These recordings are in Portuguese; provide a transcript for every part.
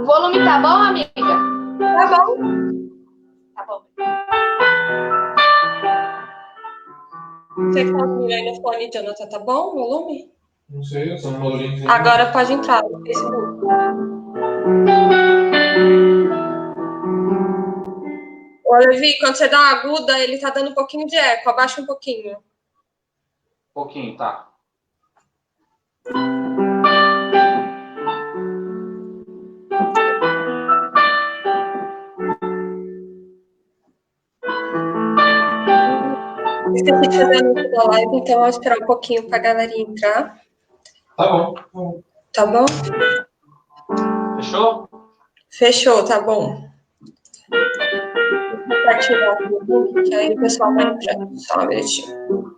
O volume tá bom, amiga? Tá bom. Tá bom. Você que tá ouvindo aí no fone, Jonathan, tá bom o volume? Não sei, eu só não link. Agora pode entrar no Facebook. Ô, Levi, quando você dá uma aguda, ele tá dando um pouquinho de eco. Abaixa um pouquinho. Um pouquinho, tá. Esqueci de fazer anúncio da live, então eu vou esperar um pouquinho pra galerinha entrar. Tá bom. Tá bom? Fechou? Fechou, tá bom. Vou compartilhar o link, que aí o pessoal vai entrando. Só um minutinho.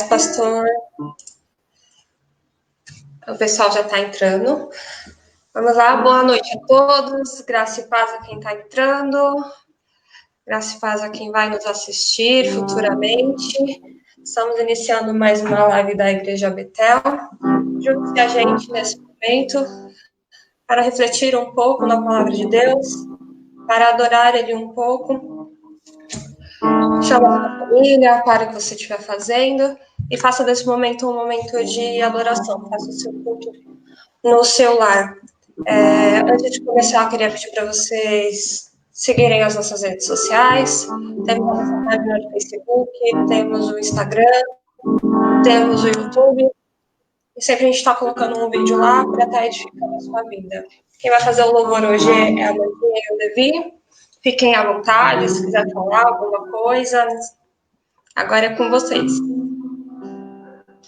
Pastor. O pessoal já está entrando. Vamos lá, boa noite a todos. Graça e paz a quem está entrando. Graça e paz a quem vai nos assistir futuramente. Estamos iniciando mais uma live da Igreja Betel. Junte-se a gente nesse momento para refletir um pouco na palavra de Deus, para adorar Ele um pouco. Chama a sua família, para o que você estiver fazendo e faça desse momento um momento de adoração. Faça o seu culto no seu lar. Antes de começar, eu queria pedir para vocês seguirem as nossas redes sociais. Temos a nossa página no Facebook, temos o Instagram, temos o YouTube. E sempre a gente está colocando um vídeo lá para estar edificando a sua vida. Quem vai fazer o louvor hoje é a Mandinha e o Levi. Fiquem à vontade, se quiser falar alguma coisa. Agora é com vocês.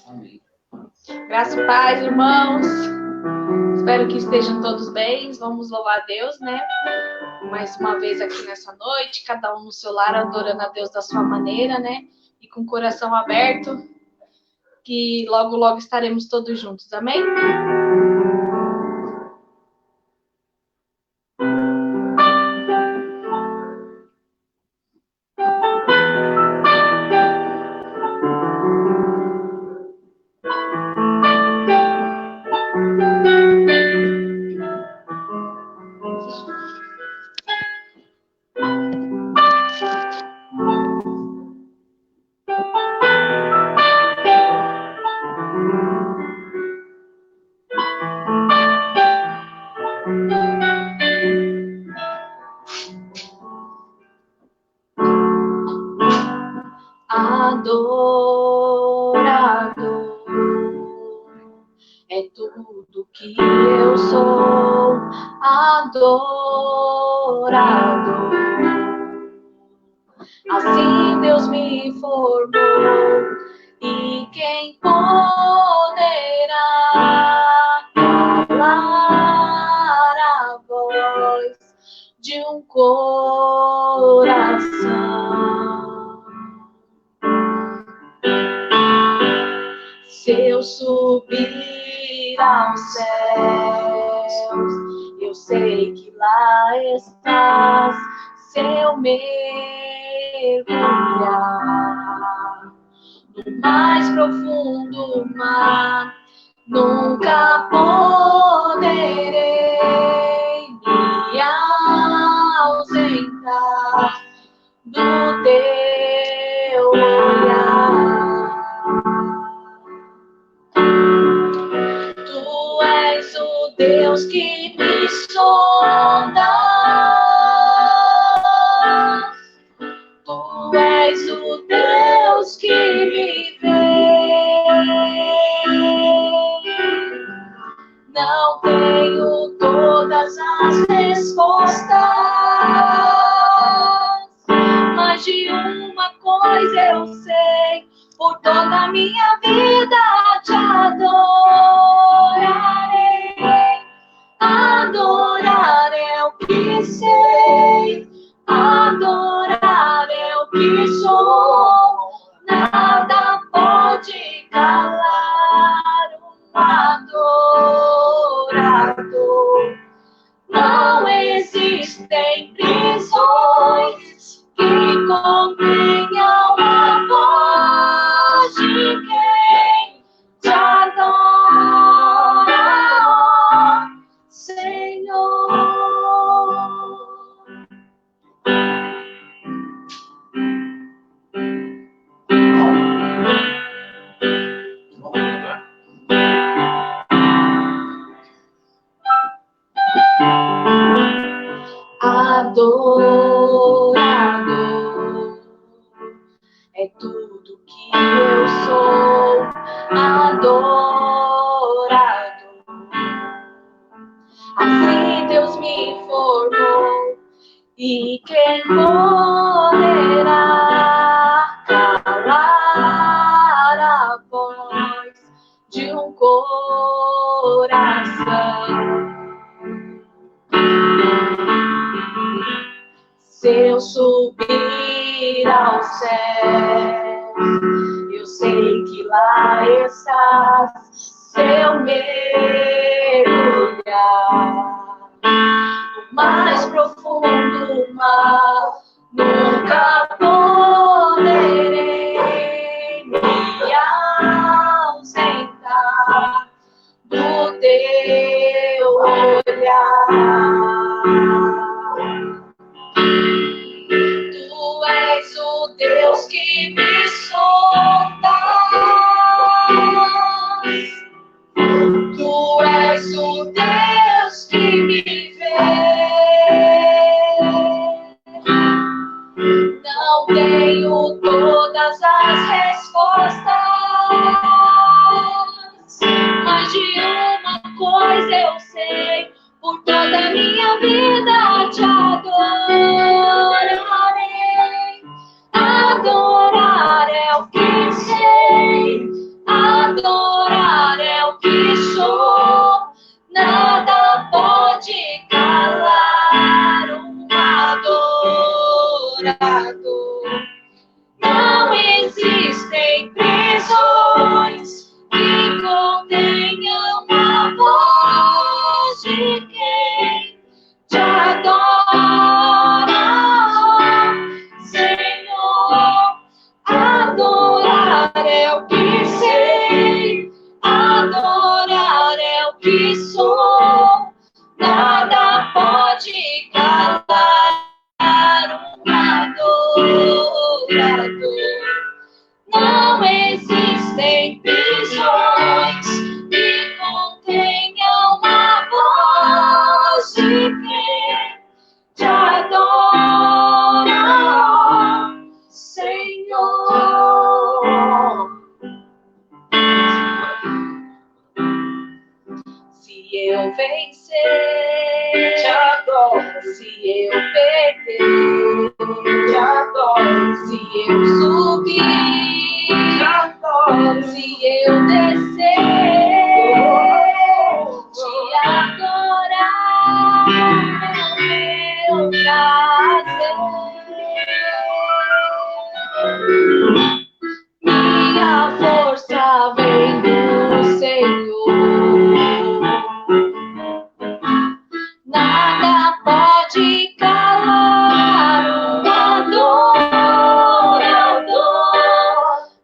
Amém. Graça e paz, irmãos. Espero que estejam todos bem. Vamos louvar a Deus, né? Mais uma vez aqui nessa noite, cada um no seu lar, adorando a Deus da sua maneira, né? E com o coração aberto, que logo, logo estaremos todos juntos. Amém? Adorador é tudo que eu sou, adorador. Assim Deus me formou, e quem poderá calar a voz de um coração? Se eu subir aos céus, eu sei que lá estás. Se eu mergulhar no mais profundo mar, nunca poderei me ausentar do teu olhar. Tu és o Deus que me sonda. Tu és o Deus que me vê. Não tenho todas as respostas, Adorar é o que sou, nada pode calar um adorador. Não existem prisões que contenham a voz de quem te adora, Senhor. Adorador é tudo que eu sou, adorador. Assim Deus me formou, e quem poderá calar a voz de um coração? Se eu subir ao céu, eu sei que lá estás. Se eu mergulhar no mais profundo mar, nunca poderei me ausentar do teu olhar. Tu és o Deus que me sondas. Tu és o Deus que me vê. Não tenho todas as respostas, mas de uma coisa eu sei: por toda a minha vida te adorarei. Adorar é o que sei, adorar é o que sou. Nada pode calar um adorador. Não existem prisões que contenham a voz de quem te adora, Senhor. Adorar é o que sei, adorar é o que sou. Nada pode calar um adorador. Não existem prisões que contenham a voz de quem te adora, Senhor. Se eu vencer, te adoro. Se eu perder, te adoro. Se eu subir, te adoro. Se eu descer, te adorar é o meu prazer. Minha força vem do Senhor. Nada pode calar um adorador.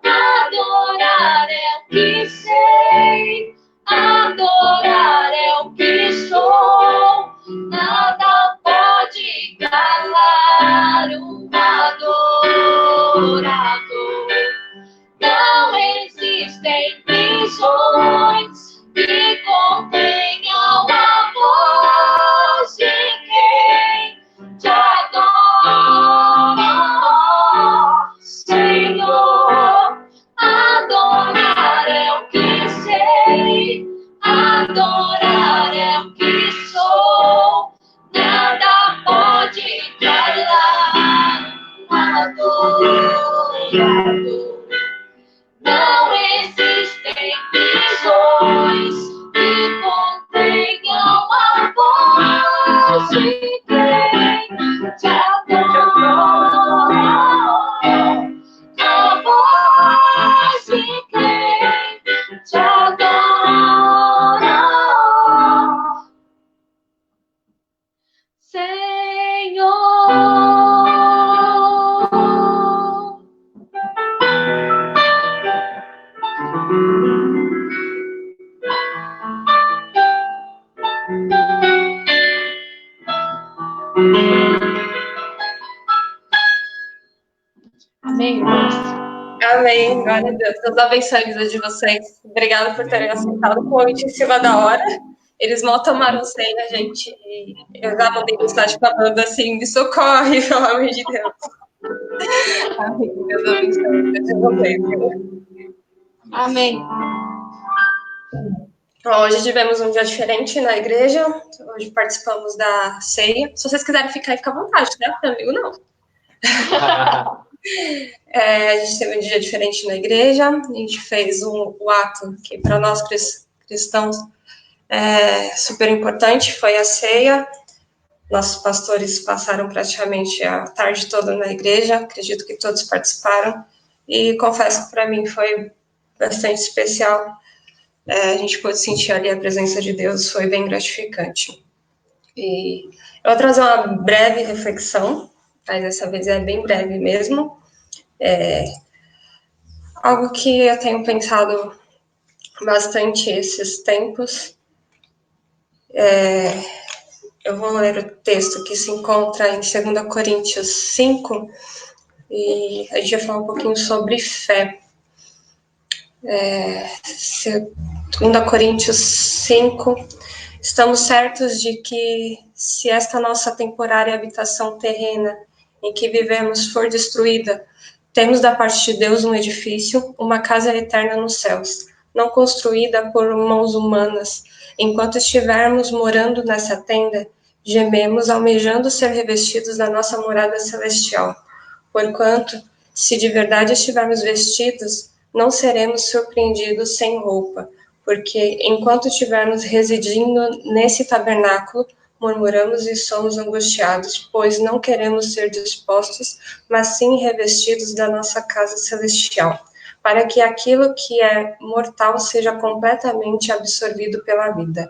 Adorar é o que sei, adorar é o que sou. Nada pode calar um adorador. Não existem prisões que contenham a voz de quem te adora, Senhor. Adorar é o que sei, adorar é o que sou. Nada pode calar um adorador. Não existem prisões que contenham a voz de quem te adora. Amém, irmãos? Amém. Glória a Deus. Deus abençoe a vida de vocês. Obrigada por terem aceitado o convite em cima da hora. Eles mal tomaram ceia, gente. E eu já mandei mensagem falando assim: me socorre, pelo amor de Deus. Amém. Deus abençoe a vida de vocês. Amém. Hoje tivemos um dia diferente na igreja. Hoje participamos da ceia. Se vocês quiserem ficar, fica à vontade, né? Comigo não. A gente teve um dia diferente na igreja. A gente fez o ato que para nós cristãos é super importante, foi a ceia. Nossos pastores passaram praticamente a tarde toda na igreja. Acredito que todos participaram. E confesso que para mim foi bastante especial. A gente pôde sentir ali a presença de Deus, foi bem gratificante. E eu vou trazer uma breve reflexão, mas dessa vez é bem breve mesmo. Algo que eu tenho pensado bastante esses tempos. Eu vou ler o texto que se encontra em 2 Coríntios 5, e a gente vai falar um pouquinho sobre fé. 2 Coríntios 5, estamos certos de que se esta nossa temporária habitação terrena em que vivemos for destruída, temos da parte de Deus um edifício, uma casa eterna nos céus, não construída por mãos humanas. Enquanto estivermos morando nessa tenda, gememos, almejando ser revestidos da nossa morada celestial. Porquanto, se de verdade estivermos vestidos, não seremos surpreendidos sem roupa, porque enquanto estivermos residindo nesse tabernáculo, murmuramos e somos angustiados, pois não queremos ser dispostos, mas sim revestidos da nossa casa celestial, para que aquilo que é mortal seja completamente absorvido pela vida.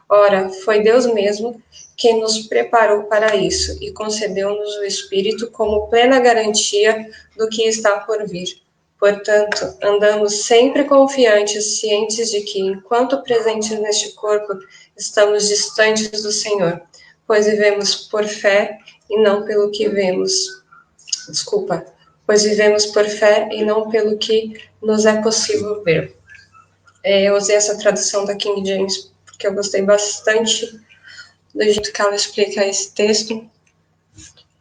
Ora, foi Deus mesmo quem nos preparou para isso e concedeu-nos o Espírito como plena garantia do que está por vir. Portanto, andamos sempre confiantes, cientes de que, enquanto presentes neste corpo, estamos distantes do Senhor, pois vivemos por fé e não pelo que vemos. Pois vivemos por fé e não pelo que nos é possível ver. Eu usei essa tradução da King James porque eu gostei bastante do jeito que ela explica esse texto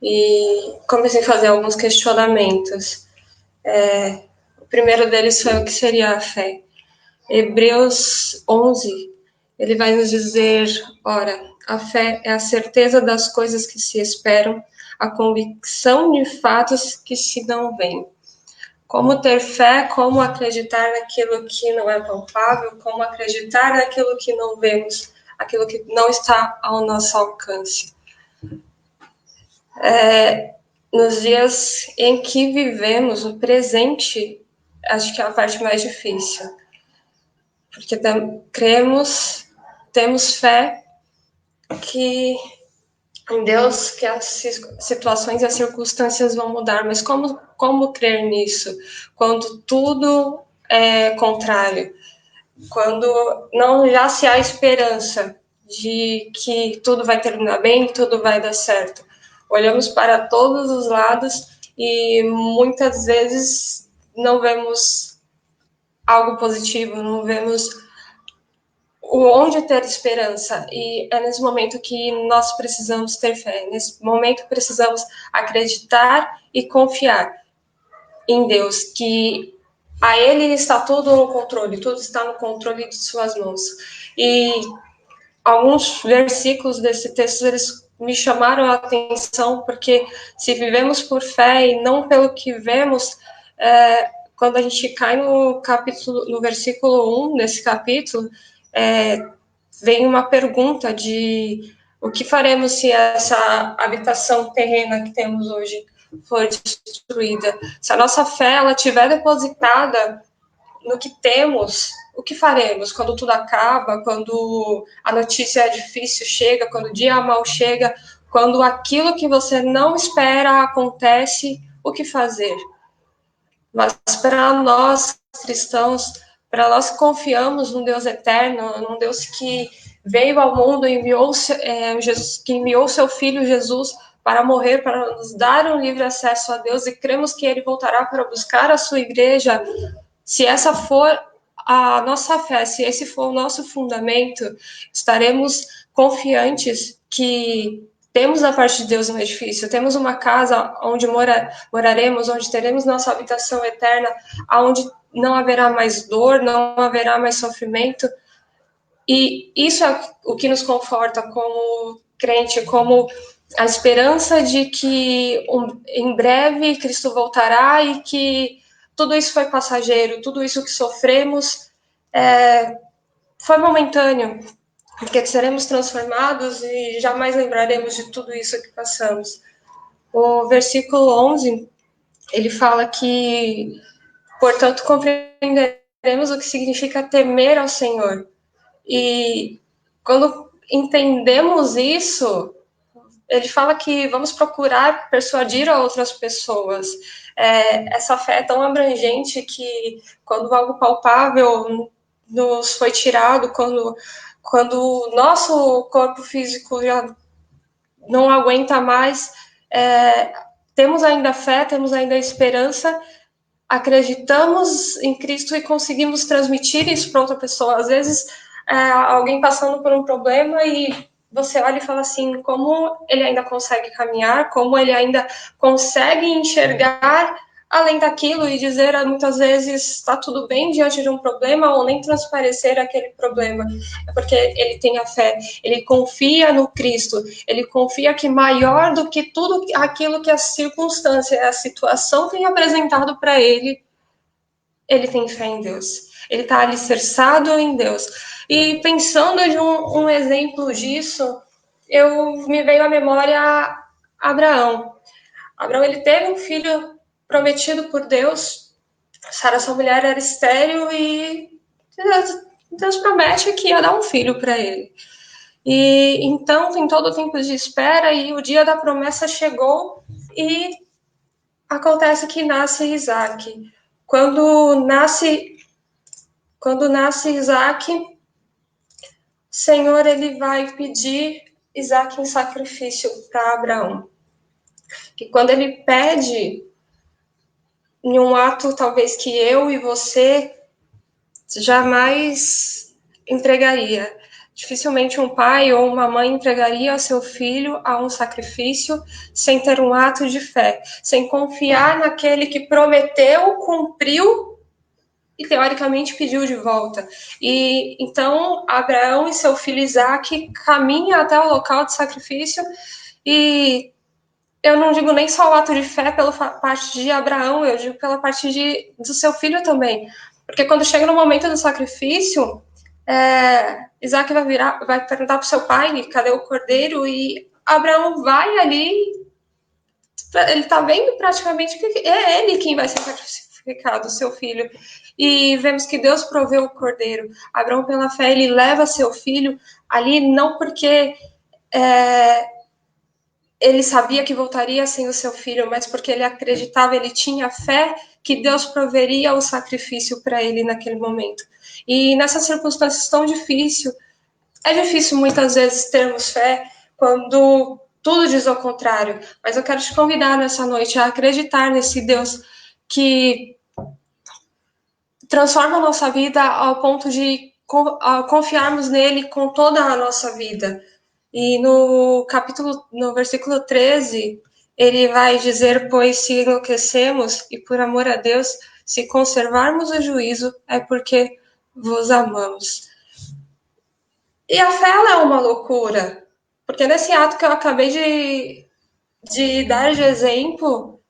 e comecei a fazer alguns questionamentos. O primeiro deles foi o que seria a fé. Hebreus 11, ele vai nos dizer, ora, a fé é a certeza das coisas que se esperam, a convicção de fatos que se não veem. Como ter fé, como acreditar naquilo que não é palpável, como acreditar naquilo que não vemos, aquilo que não está ao nosso alcance. Nos dias em que vivemos, o presente, acho que é a parte mais difícil. Porque cremos, temos fé que em Deus, que as situações e as circunstâncias vão mudar, mas como crer nisso? Quando tudo é contrário, quando não já se há esperança de que tudo vai terminar bem, que tudo vai dar certo. Olhamos para todos os lados e muitas vezes não vemos algo positivo, não vemos onde ter esperança, e é nesse momento que nós precisamos ter fé, nesse momento precisamos acreditar e confiar em Deus, que a Ele está tudo no controle, tudo está no controle de suas mãos. E alguns versículos desse texto, eles me chamaram a atenção, porque se vivemos por fé e não pelo que vemos, quando a gente cai no versículo 1 desse capítulo, vem uma pergunta de o que faremos se essa habitação terrena que temos hoje for destruída? Se a nossa fé ela estiver depositada no que temos, o que faremos quando tudo acaba, quando a notícia difícil chega, quando o dia mal chega, quando aquilo que você não espera acontece, o que fazer? Mas para nós cristãos, para nós que confiamos num Deus eterno, num Deus que veio ao mundo e enviou, que enviou seu Filho Jesus para morrer, para nos dar um livre acesso a Deus, e cremos que ele voltará para buscar a sua igreja, se essa for a nossa fé, se esse for o nosso fundamento, estaremos confiantes que temos da parte de Deus um edifício, temos uma casa onde moraremos, onde teremos nossa habitação eterna, onde não haverá mais dor, não haverá mais sofrimento. E isso é o que nos conforta como crente, como a esperança de que em breve Cristo voltará e que tudo isso foi passageiro, tudo isso que sofremos foi momentâneo, porque seremos transformados e jamais lembraremos de tudo isso que passamos. O versículo 11, ele fala que, portanto, compreenderemos o que significa temer ao Senhor. E quando entendemos isso, ele fala que vamos procurar persuadir outras pessoas. Essa fé é tão abrangente que quando algo palpável nos foi tirado, quando o nosso corpo físico já não aguenta mais, temos ainda fé, temos ainda esperança, acreditamos em Cristo e conseguimos transmitir isso para outra pessoa. Às vezes, alguém passando por um problema e você olha e fala assim, como ele ainda consegue caminhar, como ele ainda consegue enxergar além daquilo e dizer muitas vezes está tudo bem diante de um problema ou nem transparecer aquele problema. É porque ele tem a fé, ele confia no Cristo, ele confia que maior do que tudo aquilo que a circunstância, a situação tem apresentado para ele, ele tem fé em Deus. Ele está alicerçado em Deus. E pensando de um exemplo disso, me veio à memória Abraão. Abraão, ele teve um filho prometido por Deus. Sara, sua mulher, era estéril e Deus promete que ia dar um filho para ele. E então tem todo o tempo de espera e o dia da promessa chegou e acontece que nasce Isaac. Quando nasce Isaac, o Senhor ele vai pedir Isaac em sacrifício para Abraão. E quando ele pede, em um ato talvez que eu e você jamais entregaria. Dificilmente um pai ou uma mãe entregaria seu filho a um sacrifício sem ter um ato de fé, sem confiar naquele que prometeu, cumpriu e teoricamente pediu de volta. E então Abraão e seu filho Isaac caminham até o local de sacrifício, e eu não digo nem só o ato de fé pela parte de Abraão, eu digo pela parte do seu filho também. Porque quando chega no momento do sacrifício, Isaac vai perguntar para o seu pai, cadê o cordeiro? E Abraão vai ali, ele está vendo praticamente que é ele quem vai ser sacrificado, o seu filho. E vemos que Deus proveu o cordeiro. Abraão, pela fé, ele leva seu filho ali, não porque ele sabia que voltaria sem o seu filho, mas porque ele acreditava, ele tinha fé que Deus proveria o sacrifício para ele naquele momento. E nessas circunstâncias tão difíceis, é difícil muitas vezes termos fé quando tudo diz ao contrário, mas eu quero te convidar nessa noite a acreditar nesse Deus que transforma a nossa vida ao ponto de confiarmos nele com toda a nossa vida. E no versículo 13, ele vai dizer, pois se enlouquecemos e por amor a Deus, se conservarmos o juízo, é porque vos amamos. E a fé ela é uma loucura, porque nesse ato que eu acabei de dar de exemplo,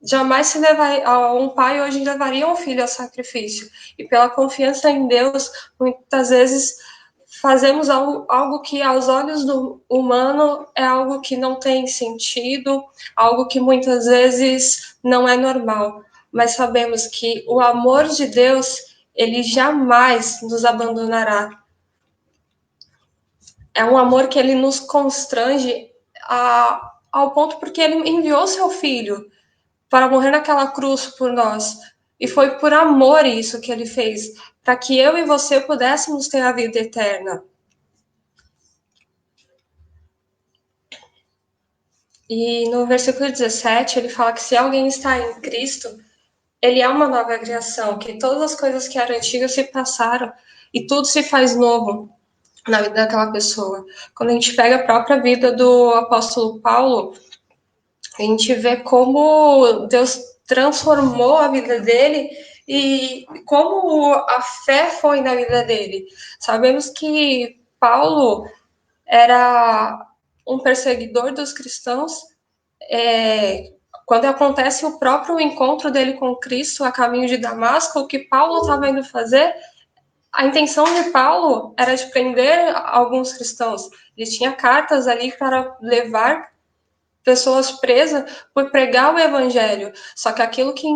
jamais se levaria, um pai hoje levaria um filho ao sacrifício. E pela confiança em Deus, muitas vezes fazemos algo que aos olhos do humano é algo que não tem sentido, algo que muitas vezes não é normal. Mas sabemos que o amor de Deus, ele jamais nos abandonará. É um amor que ele nos constrange ao ponto porque ele enviou seu filho para morrer naquela cruz por nós. E foi por amor isso que ele fez, para que eu e você pudéssemos ter a vida eterna. E no versículo 17, ele fala que se alguém está em Cristo, ele é uma nova criação, que todas as coisas que eram antigas se passaram e tudo se faz novo na vida daquela pessoa. Quando a gente pega a própria vida do apóstolo Paulo, a gente vê como Deus transformou a vida dele e como a fé foi na vida dele. Sabemos que Paulo era um perseguidor dos cristãos. Quando acontece o próprio encontro dele com Cristo a caminho de Damasco, o que Paulo estava indo fazer, a intenção de Paulo era de prender alguns cristãos. Ele tinha cartas ali para levar pessoas presas por pregar o evangelho. Só que aquilo que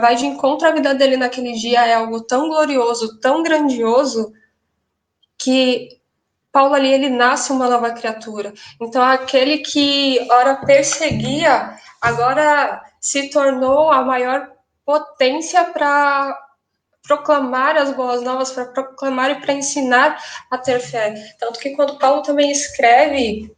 vai de encontro à vida dele naquele dia é algo tão glorioso, tão grandioso, que Paulo ali, ele nasce uma nova criatura. Então, aquele que ora perseguia, agora se tornou a maior potência para proclamar as boas novas, para proclamar e para ensinar a ter fé. Tanto que quando Paulo também escreve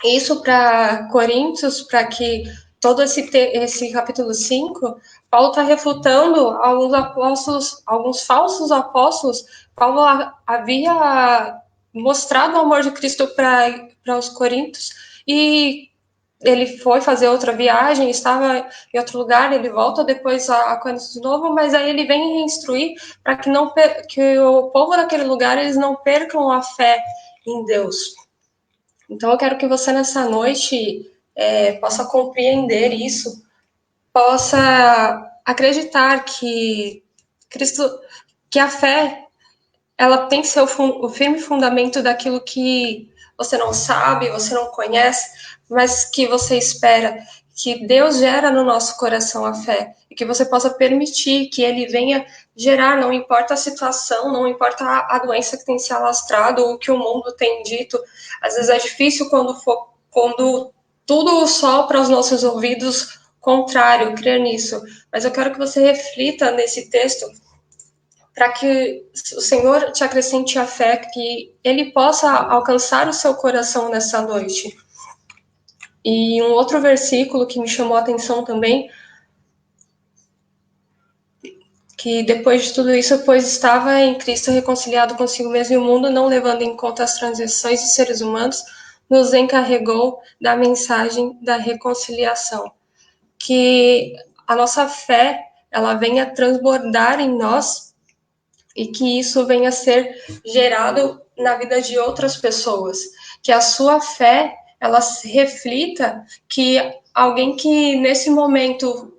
isso para Coríntios, para que todo esse capítulo 5, Paulo está refutando alguns falsos apóstolos. Paulo havia mostrado o amor de Cristo para os coríntios e ele foi fazer outra viagem, estava em outro lugar, ele volta depois a Coríntios de novo, mas aí ele vem reinstruir para que o povo daquele lugar eles não percam a fé em Deus. Então eu quero que você nessa noite possa compreender isso, possa acreditar que Cristo, que a fé ela tem que ser o firme fundamento daquilo que você não sabe, você não conhece, mas que você espera, que Deus gera no nosso coração a fé, e que você possa permitir que Ele venha gerar, não importa a situação, não importa a doença que tem se alastrado, ou o que o mundo tem dito. Às vezes é difícil quando tudo sopra aos nossos ouvidos contrário, crer nisso. Mas eu quero que você reflita nesse texto, para que o Senhor te acrescente a fé, que Ele possa alcançar o seu coração nessa noite. E um outro versículo que me chamou a atenção também, que depois de tudo isso, pois estava em Cristo reconciliado consigo mesmo e o mundo, não levando em conta as transgressões dos seres humanos, nos encarregou da mensagem da reconciliação. Que a nossa fé, ela venha transbordar em nós, e que isso venha a ser gerado na vida de outras pessoas. Que a sua fé, ela reflita que alguém que nesse momento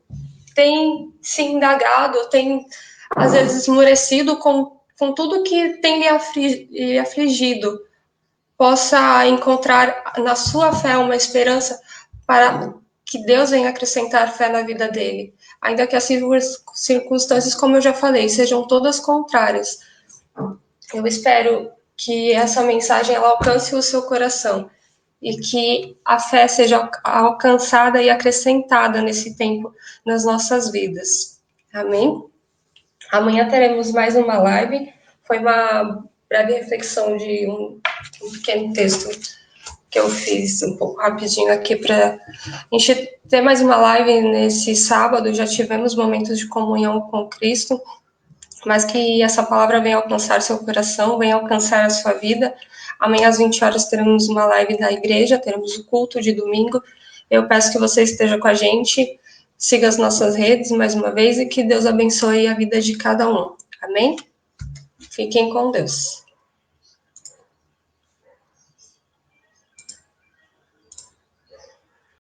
tem se indagado, tem às vezes esmorecido com tudo que tem lhe afligido, possa encontrar na sua fé uma esperança para que Deus venha acrescentar fé na vida dele. Ainda que as circunstâncias, como eu já falei, sejam todas contrárias. Eu espero que essa mensagem ela alcance o seu coração e que a fé seja alcançada e acrescentada nesse tempo nas nossas vidas. Amém? Amanhã teremos mais uma live. Foi uma breve reflexão de um pequeno texto que eu fiz um pouco rapidinho aqui para a gente ter mais uma live nesse sábado. Já tivemos momentos de comunhão com Cristo, mas que essa palavra venha alcançar seu coração, venha alcançar a sua vida. Amanhã às 20 horas teremos uma live da igreja, teremos o culto de domingo. Eu peço que você esteja com a gente, siga as nossas redes mais uma vez e que Deus abençoe a vida de cada um. Amém? Fiquem com Deus.